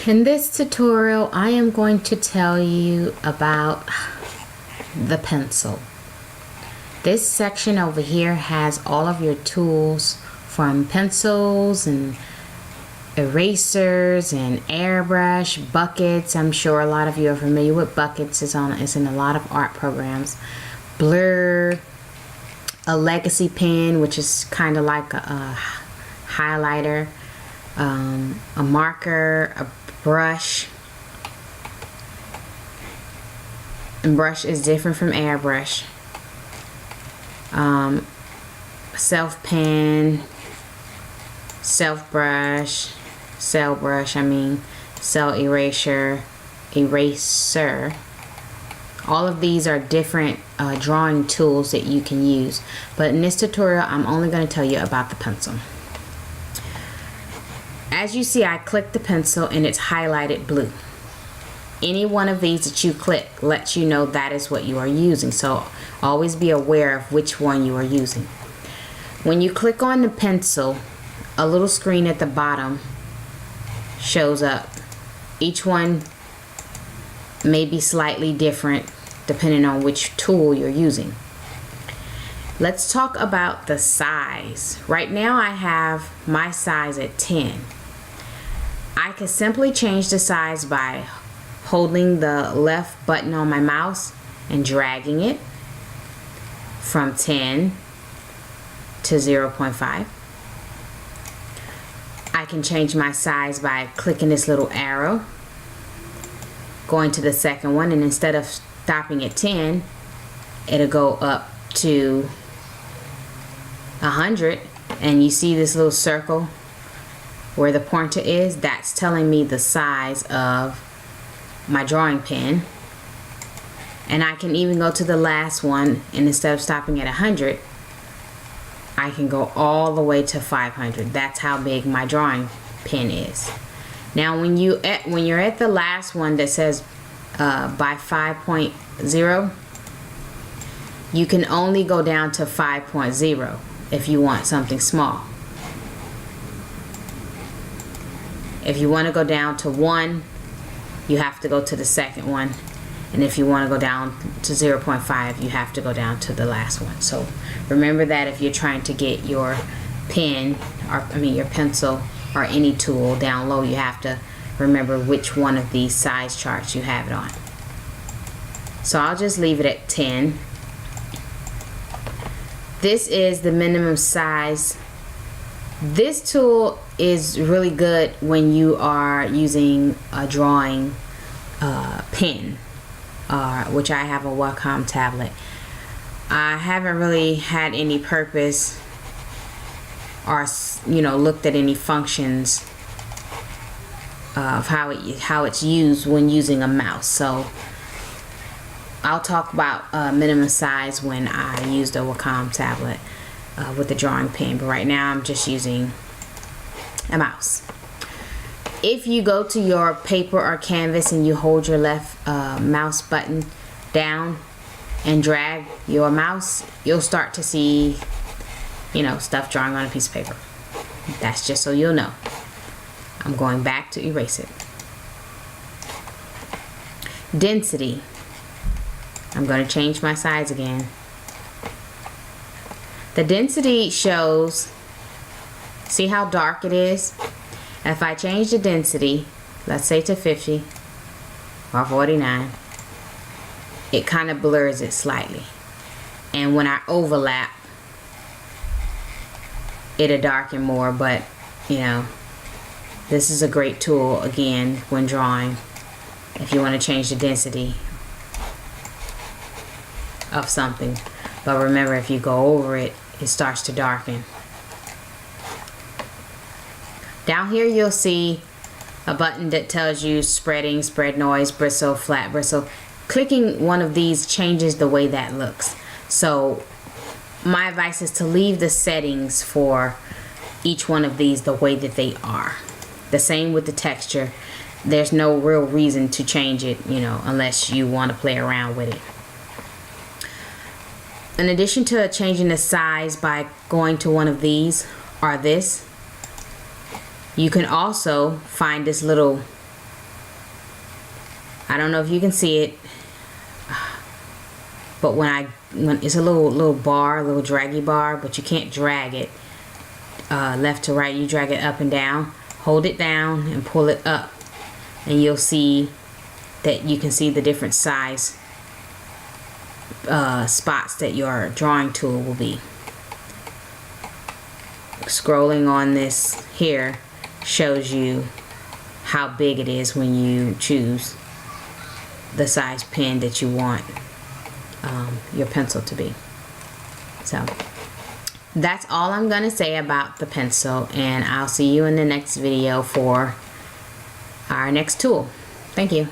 In this tutorial, I am going to tell you about the pencil. This section over here has all of your tools from pencils and erasers and airbrush, buckets. I'm sure a lot of you are familiar with buckets. It's in a lot of art programs. Blur, a legacy pen, which is kind of like a highlighter, a marker, a brush. And brush is different from airbrush. Self pen, self brush, cell brush, cell eraser. All of these are different drawing tools that you can use. But in this tutorial, I'm only going to tell you about the pencil. As you see, I clicked the pencil and it's highlighted blue. Any one of these that you click lets you know that is what you are using. So always be aware of which one you are using. When you click on the pencil, a little screen at the bottom shows up. Each one may be slightly different depending on which tool you're using. Let's talk about the size. Right now I have my size at 10. I can simply change the size by holding the left button on my mouse and dragging it from 10 to 0.5. I can change my size by clicking this little arrow, going to the second one, and instead of stopping at 10, it'll go up to 100. And you see this little circle where the pointer is? That's telling me the size of my drawing pen. And I can even go to the last one, and instead of stopping at 100, I can go all the way to 500. That's how big my drawing pen is. Now when you're at the last one that says by 5.0, you can only go down to 5.0 if you want something small. If you want to go down to 1, you have to go to the second one. And if you want to go down to 0.5, you have to go down to the last one. So remember that if you're trying to get your pen, or your pencil or any tool down low, you have to remember which one of these size charts you have it on. So I'll just leave it at 10. This is the minimum size. This tool is really good when you are using a drawing pen, which I have a Wacom tablet. I haven't really had any purpose or looked at any functions of how it's used when using a mouse. So I'll talk about minimum size when I use the Wacom tablet with the drawing pen, but right now I'm just using a mouse. If you go to your paper or canvas and you hold your left mouse button down and drag your mouse, you'll start to see stuff drawing on a piece of paper. That's just so you'll know. I'm going back to erase it. Density. I'm going to change my size again. The density shows, see how dark it is? If I change the density, let's say to 50 or 49, it kind of blurs it slightly. And when I overlap, it'll darken more, but this is a great tool again when drawing if you want to change the density of something. But remember, if you go over it, it starts to darken. Down here you'll see a button that tells you spreading, spread noise, bristle, flat bristle. Clicking one of these changes the way that looks. So my advice is to leave the settings for each one of these the way that they are. The same with the texture. There's no real reason to change it, unless you want to play around with it. In addition to changing the size by going to one of these or this, you can also find this little I don't know if you can see it, but when it's a little bar, a little draggy bar, but you can't drag it left to right. You drag it up and down. Hold it down and pull it up, and you'll see that you can see the different size spots that your drawing tool will be. Scrolling on this here shows you how big it is when you choose the size pen that you want your pencil to be. So that's all I'm gonna say about the pencil, and I'll see you in the next video for our next tool. Thank you.